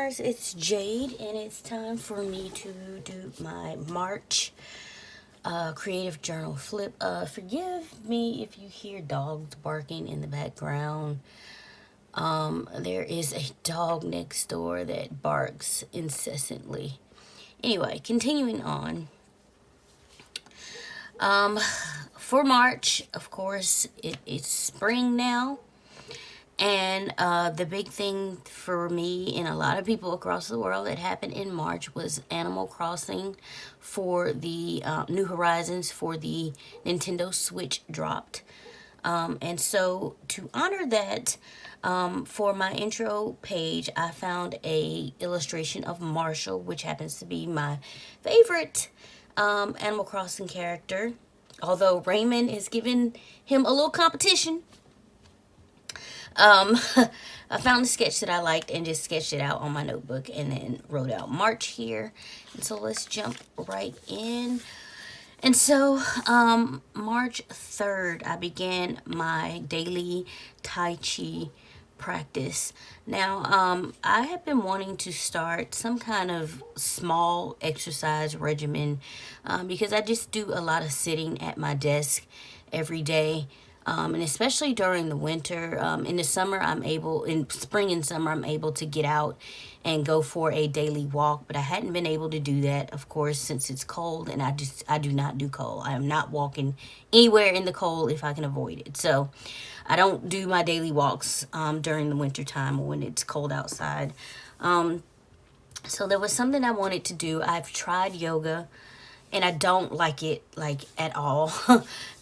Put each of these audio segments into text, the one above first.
Dreamers, it's Jade, and it's time for me to do my March creative journal flip. Forgive me if you hear dogs barking in the background. There is a dog next door that barks incessantly. Anyway, continuing on. For March, of course, it's spring now. And the big thing for me and a lot of people across the world that happened in March was Animal Crossing for the New Horizons for the Nintendo Switch dropped. And so to honor that, for my intro page, I found a illustration of Marshall, which happens to be my favorite Animal Crossing character. Although Raymond is giving him a little competition. I found a sketch that I liked and just sketched it out on my notebook and then wrote out March here. And so let's jump right in. And so, March 3rd, I began my daily Tai Chi practice. Now, I have been wanting to start some kind of small exercise regimen because I just do a lot of sitting at my desk every day. And especially during the winter, in the summer, in spring and summer, I'm able to get out and go for a daily walk. But I hadn't been able to do that, of course, since it's cold, and I do not do cold. I am not walking anywhere in the cold if I can avoid it. So I don't do my daily walks during the winter time or when it's cold outside. So there was something I wanted to do. I've tried yoga. And I don't like it like at all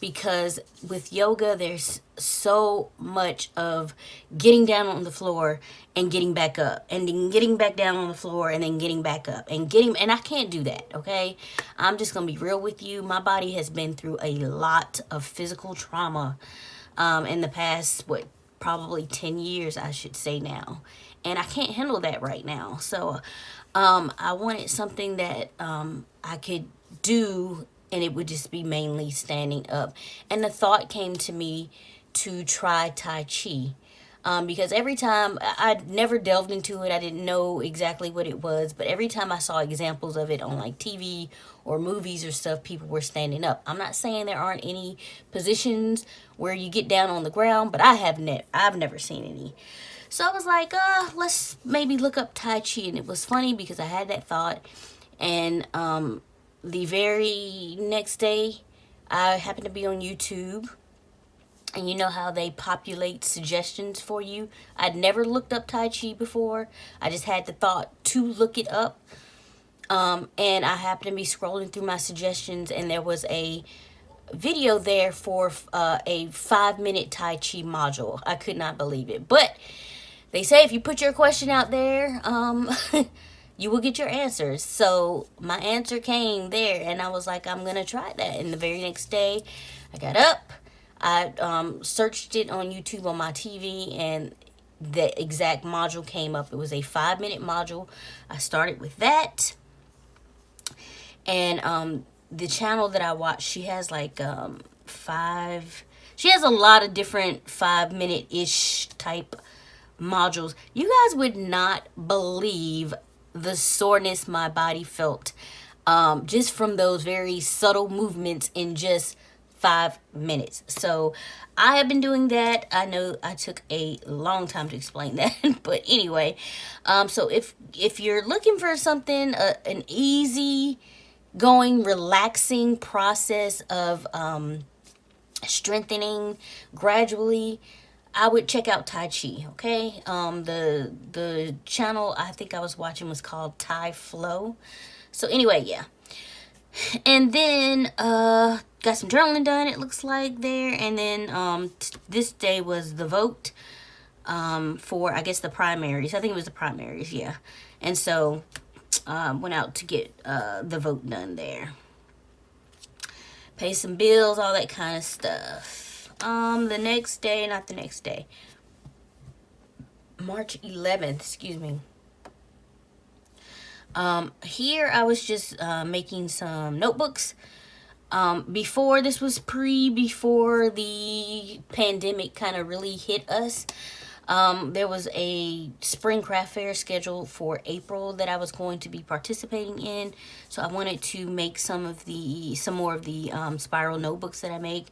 because with yoga there's so much of getting down on the floor and getting back up and then getting back down on the floor and then getting back up and I can't do that, okay? I'm just gonna be real with you. My body has been through a lot of physical trauma in the past probably 10 years, I should say now, and I can't handle that right now. So I wanted something that I could do, and it would just be mainly standing up. And the thought came to me to try Tai Chi. Because every time I'd never delved into it, I didn't know exactly what it was, but every time I saw examples of it on like TV or movies or stuff, people were standing up. I'm not saying there aren't any positions where you get down on the ground, but I've never seen any. So I was like, let's maybe look up Tai Chi. And it was funny because I had that thought, and the very next day, I happened to be on YouTube, and you know how they populate suggestions for you. I'd never looked up Tai Chi before. I just had the thought to look it up, and I happened to be scrolling through my suggestions, and there was a video there for a 5-minute Tai Chi module. I could not believe it, but they say if you put your question out there, you will get your answers. So my answer came there, and I was like, I'm going to try that. And the very next day, I got up, I searched it on YouTube on my TV, and the exact module came up. It was a 5-minute module. I started with that. And the channel that I watch, she has like she has a lot of different 5-minute-ish type modules. You guys would not believe the soreness my body felt just from those very subtle movements in just 5 minutes. So I have been doing that. I know I took a long time to explain that, but anyway, so if you're looking for something, an easy going, relaxing process of strengthening gradually, I would check out Tai Chi, okay? The channel I think I was watching was called Tai Flow. So anyway, yeah. And then got some journaling done, it looks like there. And then this day was the vote for, I guess, the primaries. I think it was the primaries, yeah. And so went out to get the vote done there. Pay some bills, all that kind of stuff. The next day, not the next day, March 11th, excuse me. Here I was just making some notebooks. Before this was before the pandemic kind of really hit us. There was a spring craft fair scheduled for April that I was going to be participating in. So I wanted to make some more of the spiral notebooks that I make.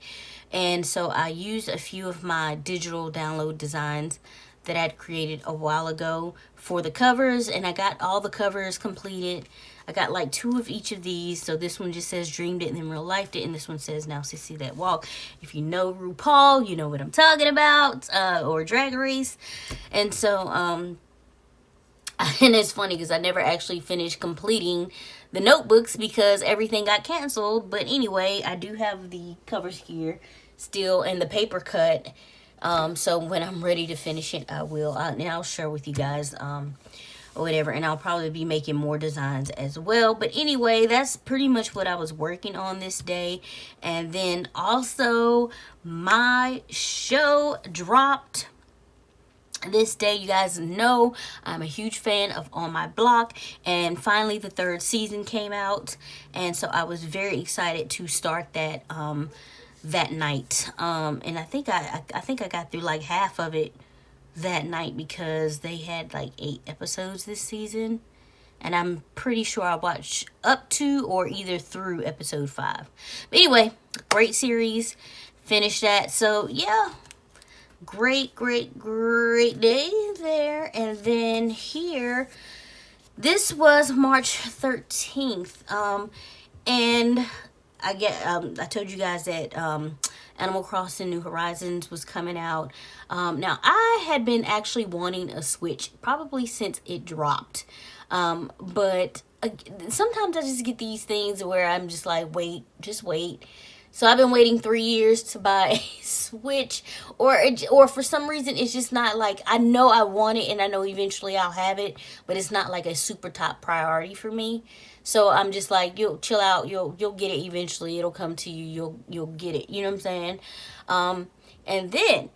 And so I used a few of my digital download designs that I'd created a while ago for the covers, and I got all the covers completed. I got like 2 of each of these. So this one just says dreamed it and then real life it, and this one says now see that walk. If you know RuPaul, you know what I'm talking about, or Drag Race. And so and it's funny because I never actually finished completing the notebooks because everything got canceled. But anyway, I do have the covers here still and the paper cut. So when I'm ready to finish it, I will. And I'll share with you guys or whatever. And I'll probably be making more designs as well. But anyway, that's pretty much what I was working on this day. And then also my show dropped this day. You guys know I'm a huge fan of On My Block, and finally the 3rd season came out, and so I was very excited to start that that night. And I think I got through like half of it that night because they had like 8 episodes this season, and I'm pretty sure I watched up to or either through episode 5. But anyway, great series. Finished that. So yeah, great day there. And then here, this was March 13th. And I told you guys that Animal Crossing New Horizons was coming out. Now I had been actually wanting a Switch probably since it dropped. But sometimes I just get these things where I'm just like, wait, just wait. So I've been waiting 3 years to buy a Switch, or for some reason it's just not like, I know I want it and I know eventually I'll have it, but it's not like a super top priority for me. So I'm just like, you'll chill out, you'll get it eventually, it'll come to you, you'll get it. You know what I'm saying? And then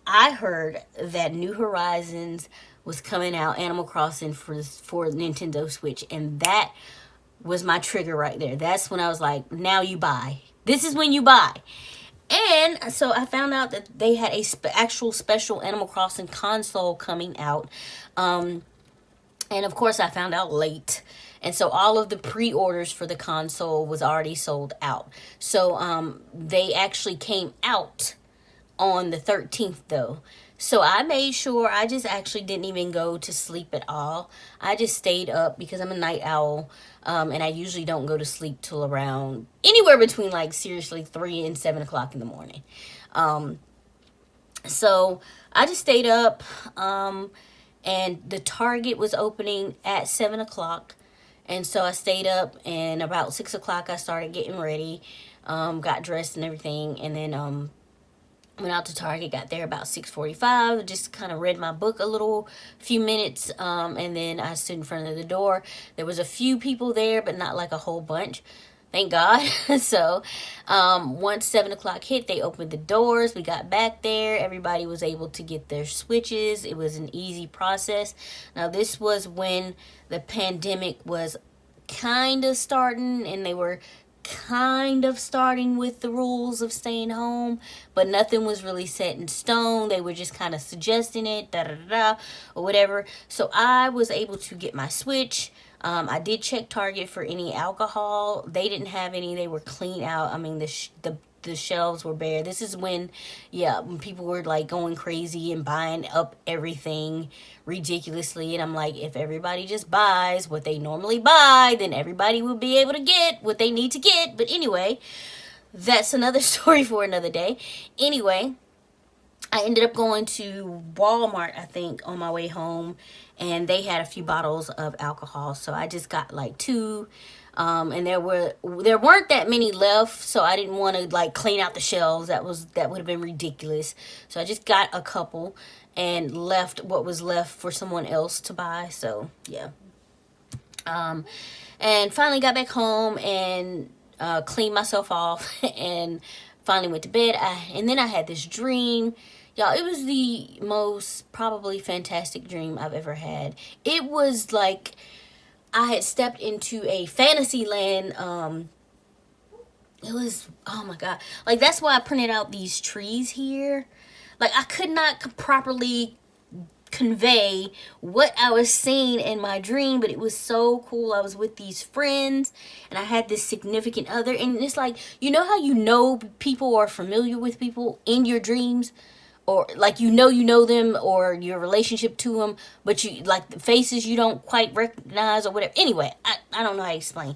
I heard that New Horizons was coming out, Animal Crossing for Nintendo Switch, and that was my trigger right there. That's when I was like, now you buy. This is when you buy. And so I found out that they had a actual special Animal Crossing console coming out. And of course I found out late. And so all of the pre-orders for the console was already sold out. So they actually came out on the 13th though. So I made sure, I just actually didn't even go to sleep at all. I just stayed up because I'm a night owl. And I usually don't go to sleep till around anywhere between like seriously 3 and 7 o'clock in the morning. So I just stayed up, and the Target was opening at 7 o'clock. And so I stayed up, and about 6 o'clock I started getting ready, got dressed and everything. And then went out to Target, got there about 6:45, just kind of read my book a few minutes, and then I stood in front of the door. There was a few people there, but not like a whole bunch. Thank God. So once 7 o'clock hit, they opened the doors. We got back there. Everybody was able to get their switches. It was an easy process. Now, this was when the pandemic was kind of starting, and they were kind of starting with the rules of staying home, but nothing was really set in stone. They were just kind of suggesting it, or whatever. So I was able to get my Switch. I did check Target for any alcohol. They didn't have any. They were clean out. I mean, the shelves were bare. This is when people were like going crazy and buying up everything ridiculously. And I'm like, if everybody just buys what they normally buy, then everybody will be able to get what they need to get. But anyway, that's another story for another day. Anyway, I ended up going to Walmart, I think, on my way home, and they had a few bottles of alcohol. So I just got like 2. And there weren't that many left, so I didn't want to like clean out the shelves. That would have been ridiculous. So I just got a couple and left what was left for someone else to buy. So yeah. And finally got back home and cleaned myself off and finally went to bed. And then I had this dream. Y'all, it was the most probably fantastic dream I've ever had. It was like I had stepped into a fantasy land. It was, oh my God. Like, that's why I printed out these trees here. like I could not properly convey what I was seeing in my dream, but it was so cool. I was with these friends and I had this significant other, and it's like, you know how you know people are familiar with people in your dreams, or like you know them or your relationship to them, but you like the faces you don't quite recognize or whatever. Anyway, I don't know how to explain.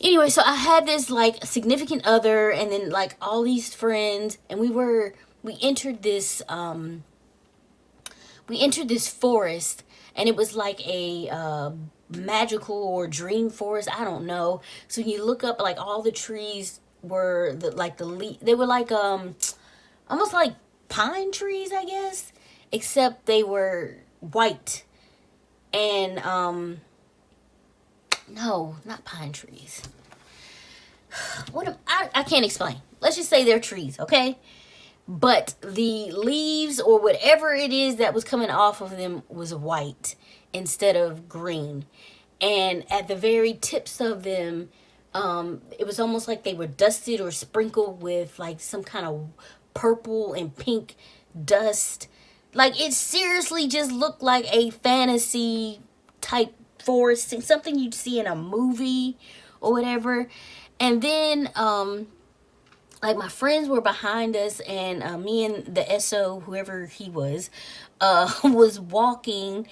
Anyway, so I had this like significant other and then like all these friends, and we entered this forest, and it was like a magical or dream forest, I don't know. So when you look up, like all the trees were they were like almost like pine trees, I guess, except they were white. And no, not pine trees. I can't explain. Let's just say they're trees, okay? But the leaves or whatever it is that was coming off of them was white instead of green. And at the very tips of them, it was almost like they were dusted or sprinkled with like some kind of purple and pink dust. Like it seriously just looked like a fantasy type forest, something you'd see in a movie or whatever. And then like my friends were behind us, and me and the SO, whoever he was walking,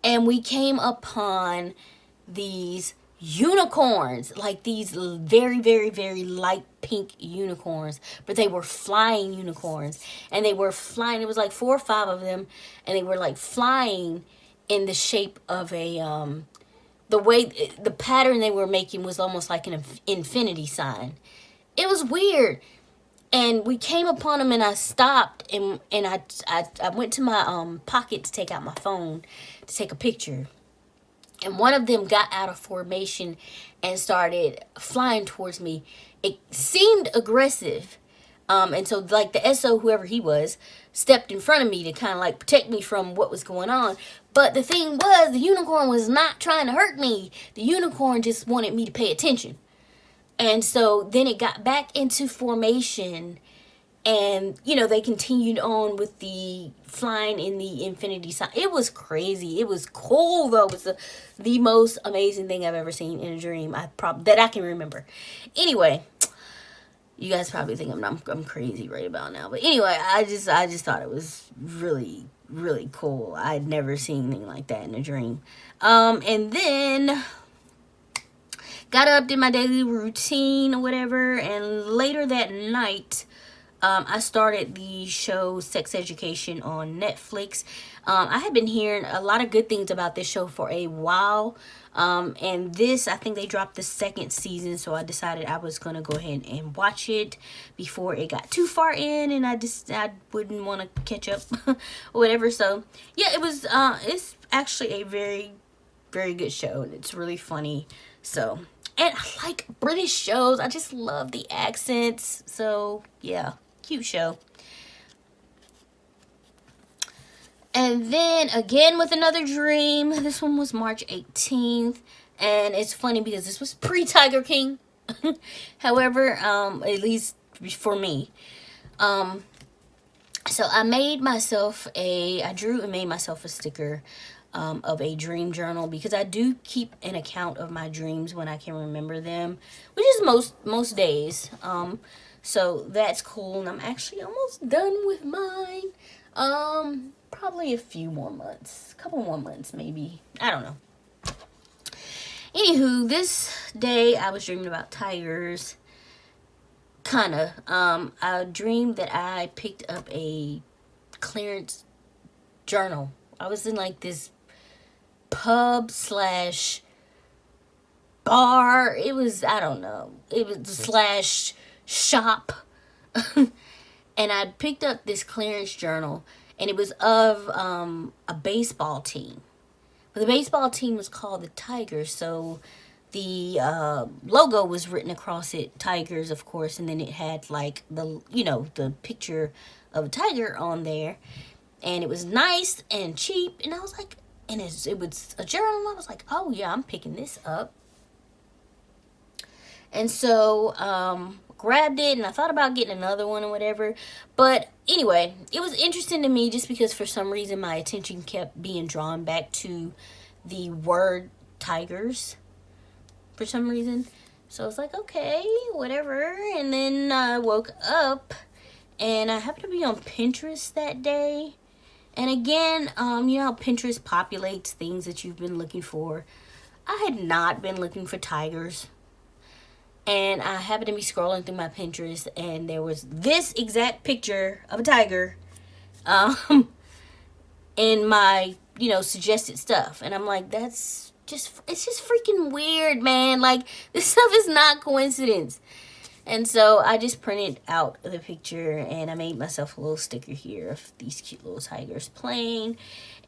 and we came upon these unicorns, like these very, very, very light pink unicorns, but they were flying unicorns, and they were flying. It was like 4 or 5 of them, and they were like flying in the shape of a the pattern they were making was almost like an infinity sign. It was weird. And we came upon them, and I stopped, and I went to my pocket to take out my phone to take a picture. And one of them got out of formation and started flying towards me. It seemed aggressive. And so like the SO, whoever he was, stepped in front of me to kind of like protect me from what was going on. But the thing was, the unicorn was not trying to hurt me. The unicorn just wanted me to pay attention. And so then it got back into formation, and they continued on with the flying in the infinity sign. It was crazy. It was cool though. It was the most amazing thing I've ever seen in a dream. That I can remember. Anyway, you guys probably think I'm crazy right about now, but anyway, I just thought it was really, really cool. I'd never seen anything like that in a dream. And then got up, did my daily routine or whatever, and later that night, I started the show Sex Education on Netflix. I had been hearing a lot of good things about this show for a while, and I think they dropped the 2nd season, so I decided I was going to go ahead and watch it before it got too far in, and I wouldn't want to catch up or whatever. So yeah, it's actually a very, very good show, and it's really funny. So, and I like British shows. I just love the accents. So, yeah, cute show. And then, again, with another dream. This one was March 18th. And it's funny because this was pre-Tiger King. However, at least for me. So, I drew and made myself a sticker of a dream journal, because I do keep an account of my dreams when I can remember them, which is most days. So that's cool, and I'm actually almost done with mine. Probably a couple more months maybe. I don't know. Anywho, this day I was dreaming about tigers. Kinda. I dreamed that I picked up a clearance journal. I was in like this pub / bar. It was, I don't know. It was / shop. And I picked up this clearance journal, and it was of a baseball team. But the baseball team was called the Tigers, so the logo was written across it, Tigers, of course, and then it had like the picture of a tiger on there. And it was nice and cheap, and I was like, and it was a journal. I was like, oh yeah, I'm picking this up. And so, of grabbed it, and I thought about getting another one or whatever. But anyway, it was interesting to me just because for some reason my attention kept being drawn back to the word tigers for some reason. So I was like, okay, whatever. And then I woke up and I happened to be on Pinterest that day. And again, you know how Pinterest populates things that you've been looking for. I had not been looking for tigers. And I happened to be scrolling through my Pinterest, and there was this exact picture of a tiger in my, you know, suggested stuff. And I'm like, it's just freaking weird, man. Like, this stuff is not coincidence. And so I just printed out the picture, and I made myself a little sticker here of these cute little tigers playing.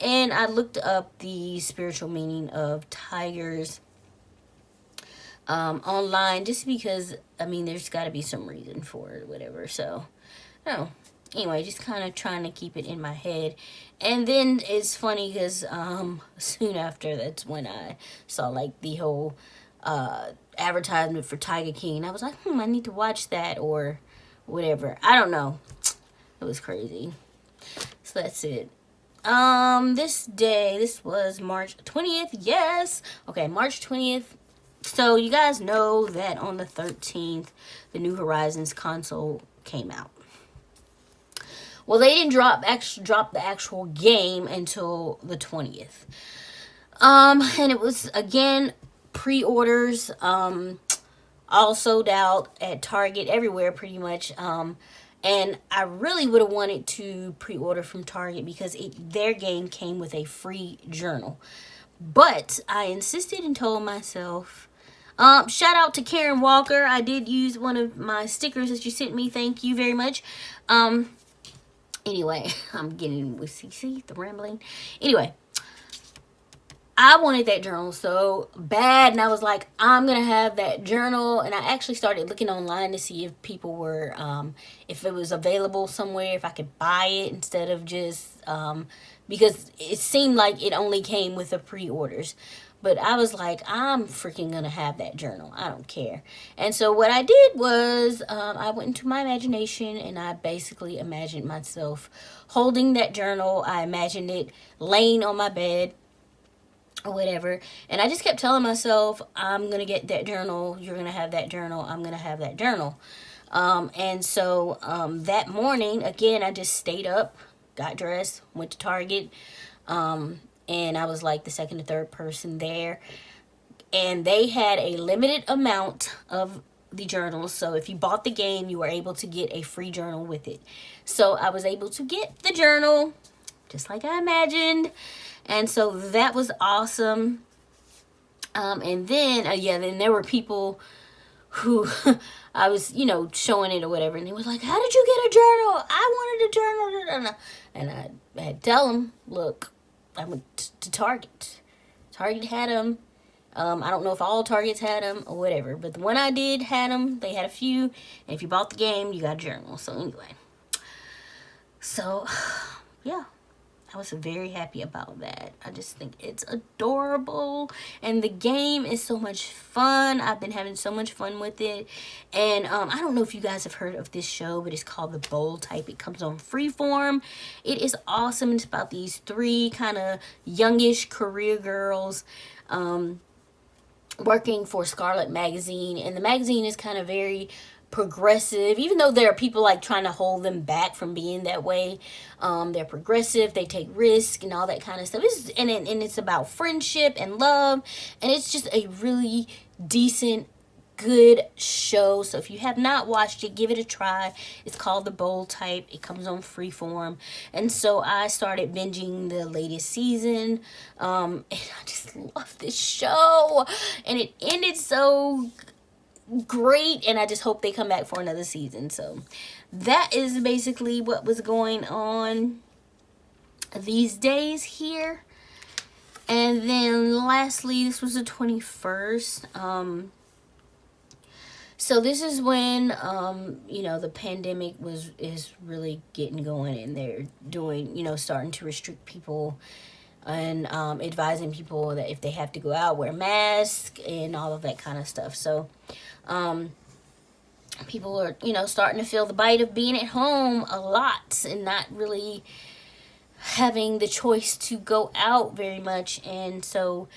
And I looked up the spiritual meaning of tigers online, just because, I mean, there's got to be some reason for it or whatever. So, oh, anyway, just kind of trying to keep it in my head. And then it's funny because soon after, that's when I saw like the whole advertisement for Tiger King. I was like, I need to watch that or whatever. I don't know. It was crazy. So that's it. This was March 20th. Yes. Okay, March 20th. So you guys know that on the 13th, the New Horizons console came out. Well, they didn't drop the actual game until the 20th. And it was, again, pre-orders, all sold out at Target, everywhere pretty much. And I really would have wanted to pre-order from Target because their game came with a free journal. But I insisted and told myself, shout out to Karen Walker. I did use one of my stickers that you sent me. Thank you very much. Anyway, I'm getting with CC, the rambling. Anyway, I wanted that journal so bad, and I was like, I'm gonna have that journal. And I actually started looking online to see if people were, if it was available somewhere, if I could buy it instead of just, because it seemed like it only came with the pre-orders. But I was like, I'm freaking gonna have that journal. I don't care. And so what I did was, I went into my imagination and I basically imagined myself holding that journal. I imagined it laying on my bed or whatever. And I just kept telling myself, I'm gonna get that journal. You're gonna have that journal. I'm gonna have that journal. And so that morning, again, I just stayed up, got dressed, went to Target. And I was like the second or third person there. And they had a limited amount of the journals. So if you bought the game, you were able to get a free journal with it. So I was able to get the journal, just like I imagined. And so that was awesome. And then, then there were people who I was, showing it or whatever. And they was like, how did you get a journal? I wanted a journal. And I had to tell them, look, I went to Target. Target had them. I don't know if all Targets had them or whatever, but the one I did had them. They had a few, and if you bought the game, you got a journal. So anyway, yeah, I was very happy about that. I just think it's adorable, and the game is so much fun. I've been having so much fun with it, and I don't know if you guys have heard of this show, but it's called The Bold Type. It comes on Freeform. It is awesome. It's about these three kind of youngish career girls working for Scarlet Magazine, and the magazine is kind of very progressive, even though there are people like trying to hold them back from being that way. They're progressive, they take risks and all that kind of stuff. And it's about friendship and love, and it's just a really decent, good show. So if you have not watched it, give it a try. It's called The Bold Type. It comes on Freeform, and so I started binging the latest season, and I just love this show, and it ended so great, and I just hope they come back for another season. So that is basically what was going on these days here. And then lastly, this was the 21st. So this is when the pandemic is really getting going, and they're doing, starting to restrict people and advising people that if they have to go out, wear masks and all of that kind of stuff. So people are, you know, starting to feel the bite of being at home a lot and not really having the choice to go out very much. And so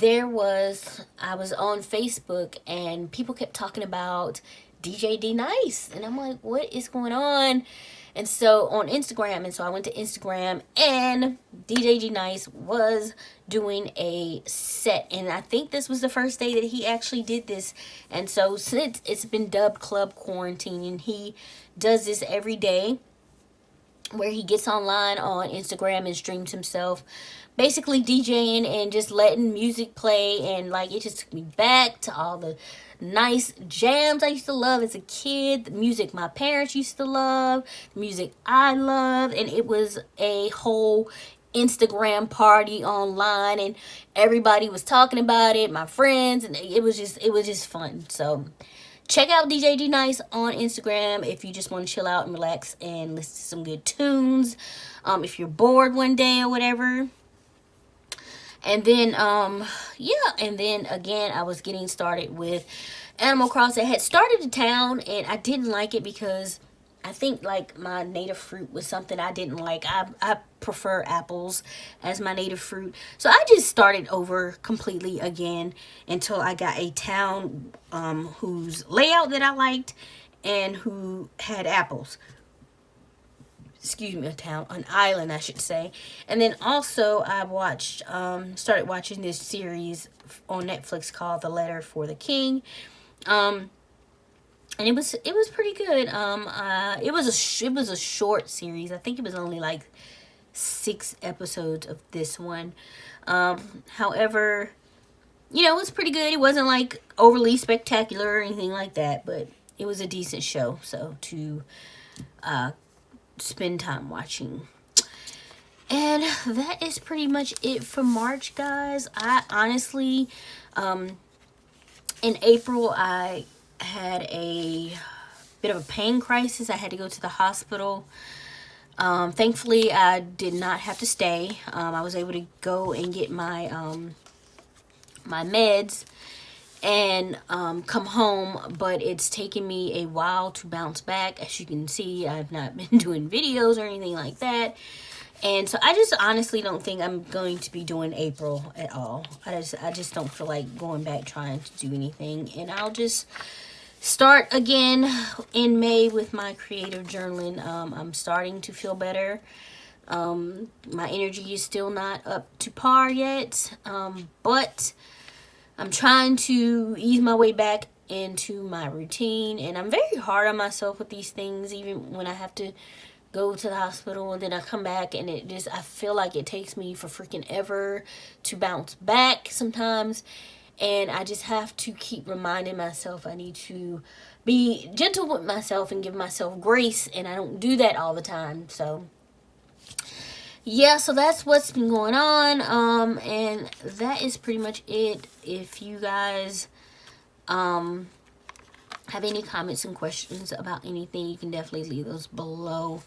I was on Facebook and people kept talking about DJ D Nice, and I'm like, what is going on? And so on Instagram, and so I went to Instagram, and DJ D Nice was doing a set, and I think this was the first day that he actually did this. And so since it's been dubbed Club Quarantine, and he does this every day, where he gets online on Instagram and streams himself basically DJing and just letting music play. And like, it just took me back to all the nice jams I used to love as a kid, the music my parents used to love, the music I love. And it was a whole Instagram party online, and everybody was talking about it, my friends, and it was just fun. So check out DJ D Nice on Instagram if you just want to chill out and relax and listen to some good tunes. If you're bored one day or whatever. And then, yeah, and then again, I was getting started with Animal Crossing. I had started the town, and I didn't like it because I think like my native fruit was something I didn't like. I prefer apples as my native fruit. So I just started over completely again until I got a town whose layout that I liked and who had apples. Excuse me, an island, I should say. And then also I started watching this series on Netflix called The Letter for the King. And it was pretty good. It was a short series. I think it was only like 6 episodes of this one. However, you know, it was pretty good. It wasn't like overly spectacular or anything like that, but it was a decent show. So to spend time watching. And that is pretty much it for March, guys. I honestly, in April, I had a bit of a pain crisis. I had to go to the hospital. Thankfully, I did not have to stay. I was able to go and get my my meds and come home, but it's taken me a while to bounce back. As you can see, I've not been doing videos or anything like that. And so I just honestly don't think I'm going to be doing April at all. I just don't feel like going back trying to do anything. And I'll just start again in May with my creative journaling. I'm starting to feel better. My energy is still not up to par yet, but I'm trying to ease my way back into my routine. And I'm very hard on myself with these things, even when I have to go to the hospital and then I come back, and I feel like it takes me for freaking ever to bounce back sometimes. And I just have to keep reminding myself I need to be gentle with myself and give myself grace, and I don't do that all the time. So yeah, so that's what's been going on. And that is pretty much it. If you guys have any comments and questions about anything, you can definitely leave those below.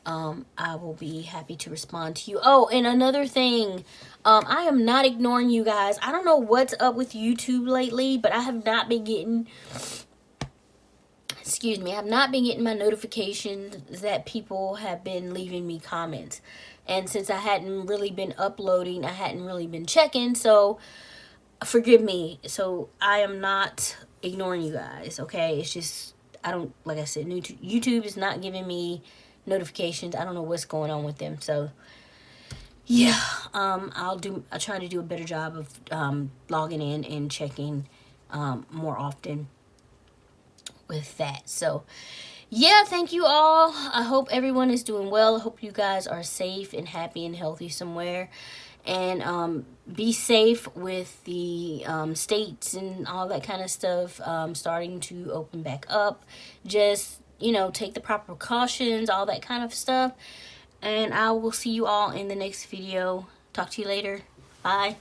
I will be happy to respond to you. Oh, and another thing, I am not ignoring you guys. I don't know what's up with YouTube lately, but I have not been getting, I have not been getting my notifications that people have been leaving me comments. And since I hadn't really been uploading, I hadn't really been checking, so forgive me. So I am not ignoring you guys, okay? It's just, like I said, YouTube is not giving me notifications. I don't know what's going on with them. So yeah, I'll try to do a better job of logging in and checking more often with that. So yeah, thank you all. I hope everyone is doing well. I hope you guys are safe and happy and healthy somewhere. And be safe with the states and all that kind of stuff starting to open back up. Just, you know, take the proper precautions, all that kind of stuff. And I will see you all in the next video. Talk to you later. Bye.